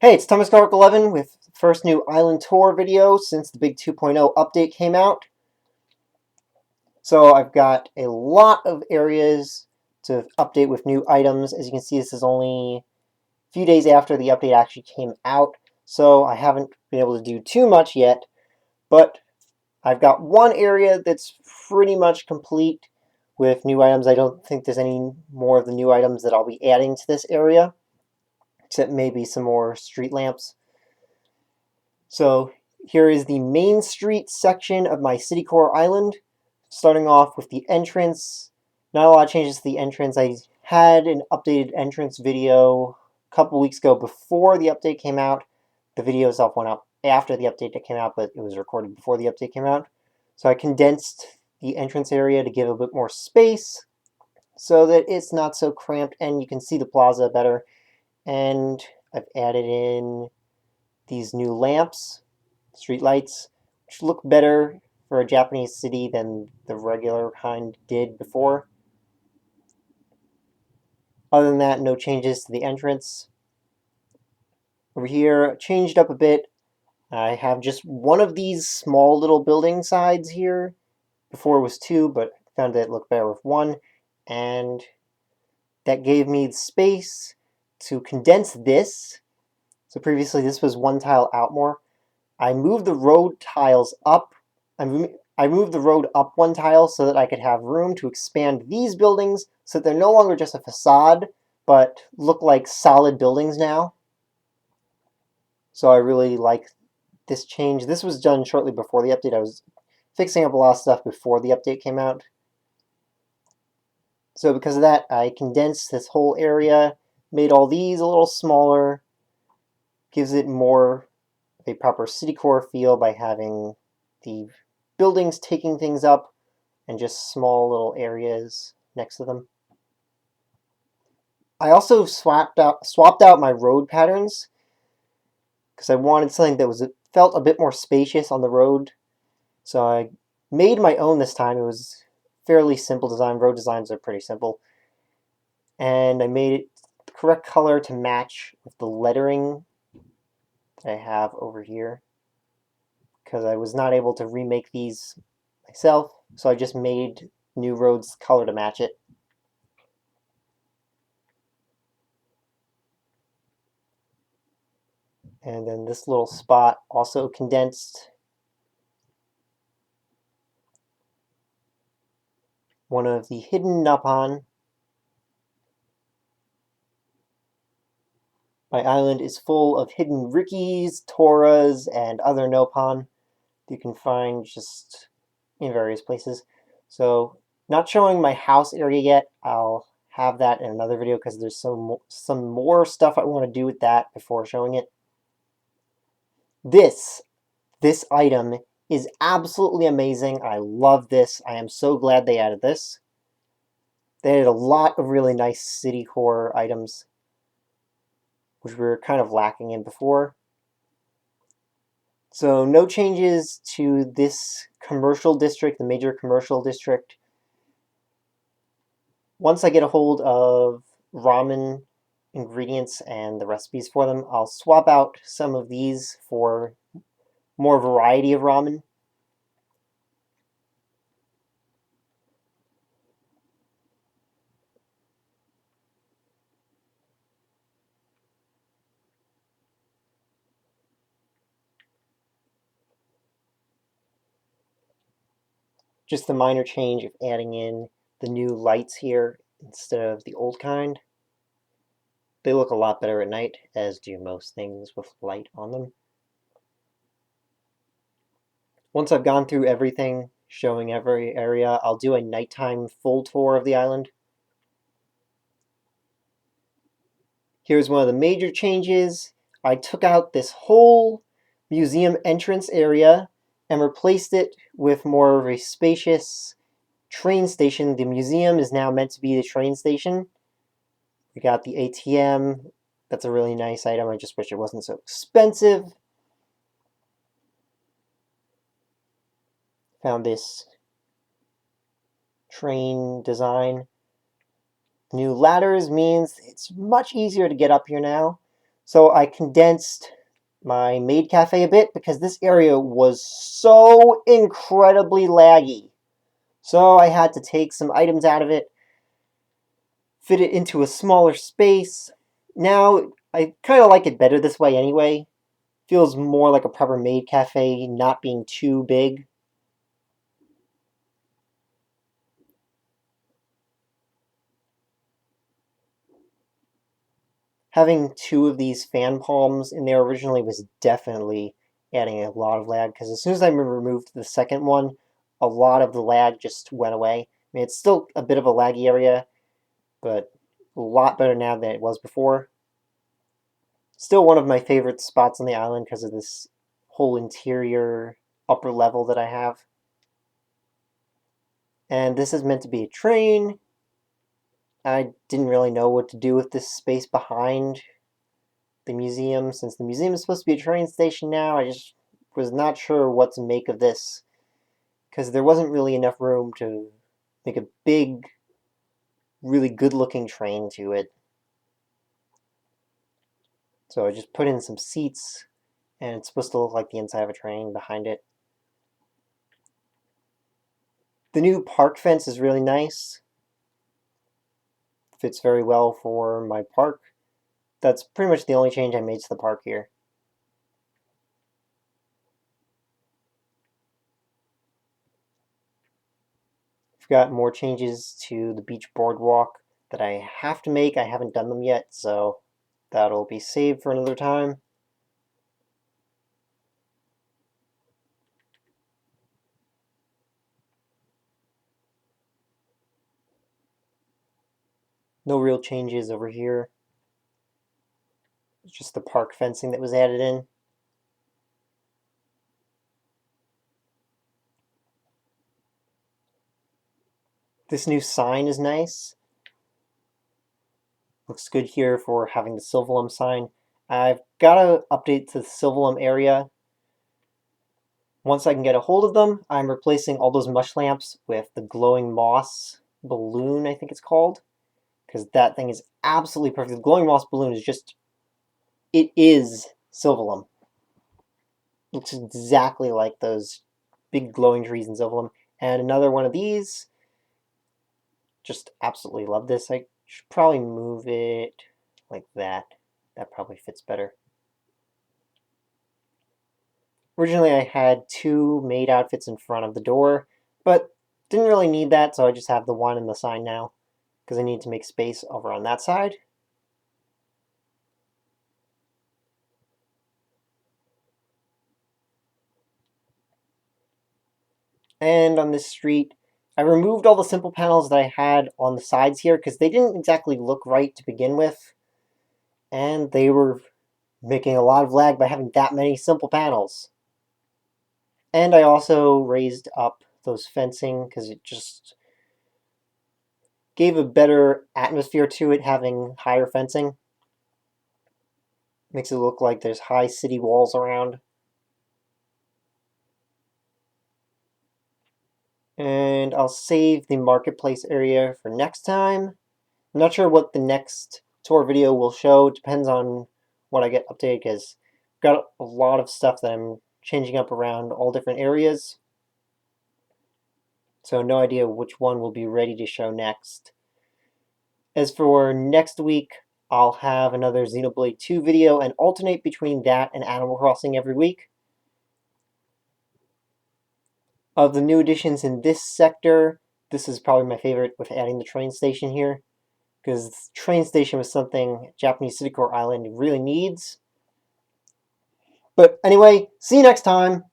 Hey, it's Thomas Garrick 11 with the first new island tour video since the big 2.0 update came out. So I've got a lot of areas to update with new items. As you can see, this is only a few days after the update actually came out, so I haven't been able to do too much yet, but I've got one area that's pretty much complete with new items. I don't think there's any more of the new items that I'll be adding to this area, except maybe some more street lamps. So here is the Main Street section of my Citycore island, starting off with the entrance. Not a lot of changes to the entrance. I had an updated entrance video a couple weeks ago before the update came out. The video itself went up after the update that came out, but it was recorded before the update came out. So I condensed the entrance area to give a bit more space so that it's not so cramped and you can see the plaza better. And I've added in these new lamps, street lights, which look better for a Japanese city than the regular kind did before. Other than that, no changes to the entrance. Over here, changed up a bit. I have just one of these small little building sides here. Before it was two, but found that it looked better with one. And that gave me the space to condense this. So previously this was one tile out more. I moved the road tiles up. I moved the road up one tile so that I could have room to expand these buildings so that they're no longer just a facade, but look like solid buildings now. So I really like this change. This was done shortly before the update. I was fixing up a lot of stuff before the update came out. So because of that, I condensed this whole area, made all these a little smaller, gives it more of a proper Citycore feel by having the buildings taking things up and just small little areas next to them. I also swapped out my road patterns because I wanted something that felt a bit more spacious on the road. So I made my own this time. It was fairly simple design. Road designs are pretty simple. And I made it the correct color to match with the lettering that I have over here, because I was not able to remake these myself, so I just made new roads color to match it. And then this little spot also condensed one of the hidden Nopon. My island is full of hidden Rikis, Toras, and other Nopon you can find just in various places. So not showing my house area yet. I'll have that in another video because there's some more stuff I want to do with that before showing it. This item is absolutely amazing. I love this. I am so glad they added this. They added a lot of really nice Citycore items, which we were kind of lacking in before. So no changes to this commercial district, the major commercial district. Once I get a hold of ramen ingredients and the recipes for them, I'll swap out some of these for more variety of ramen. Just the minor change of adding in the new lights here instead of the old kind. They look a lot better at night, as do most things with light on them. Once I've gone through everything, showing every area, I'll do a nighttime full tour of the island. Here's one of the major changes. I took out this whole museum entrance area and replaced it with more of a spacious train station. The museum is now meant to be the train station. We got the ATM. That's a really nice item. I just wish it wasn't so expensive. Found this train design. New ladders means it's much easier to get up here now. So I condensed my Maid Cafe a bit because this area was so incredibly laggy. So I had to take some items out of it, fit it into a smaller space. Now, I kind of like it better this way anyway. Feels more like a proper Maid Cafe, not being too big. Having two of these fan palms in there originally was definitely adding a lot of lag, because as soon as I removed the second one, a lot of the lag just went away. I mean, it's still a bit of a laggy area, but a lot better now than it was before. Still one of my favorite spots on the island because of this whole interior upper level that I have. And this is meant to be a train. I didn't really know what to do with this space behind the museum. Since the museum is supposed to be a train station now, I just was not sure what to make of this, because there wasn't really enough room to make a big, really good-looking train to it. So I just put in some seats, and it's supposed to look like the inside of a train behind it. The new park fence is really nice. Fits very well for my park. That's pretty much the only change I made to the park here. I've got more changes to the beach boardwalk that I have to make. I haven't done them yet, so that'll be saved for another time. No real changes over here. It's just the park fencing that was added in. This new sign is nice. Looks good here for having the Silvalum sign. I've got to update to the Silvalum area. Once I can get a hold of them, I'm replacing all those mush lamps with the glowing moss balloon, I think it's called. Because that thing is absolutely perfect. The glowing moss balloon is just... it is Silvalum. Looks exactly like those big glowing trees in Silvalum. And another one of these. Just absolutely love this. I should probably move it like that. That probably fits better. Originally I had two Maid outfits in front of the door, but didn't really need that, so I just have the one in the sign now, because I need to make space over on that side. And on this street, I removed all the simple panels that I had on the sides here, because they didn't exactly look right to begin with, and they were making a lot of lag by having that many simple panels. And I also raised up those fencing, because it just gave a better atmosphere to it, having higher fencing. Makes it look like there's high city walls around. And I'll save the marketplace area for next time. I'm not sure what the next tour video will show. It depends on what I get updated, because I've got a lot of stuff that I'm changing up around all different areas. So no idea which one will be ready to show next. As for next week, I'll have another Xenoblade 2 video and alternate between that and Animal Crossing every week. Of the new additions in this sector, this is probably my favorite, with adding the train station here, because the train station was something Japanese Citycore Island really needs. But anyway, see you next time!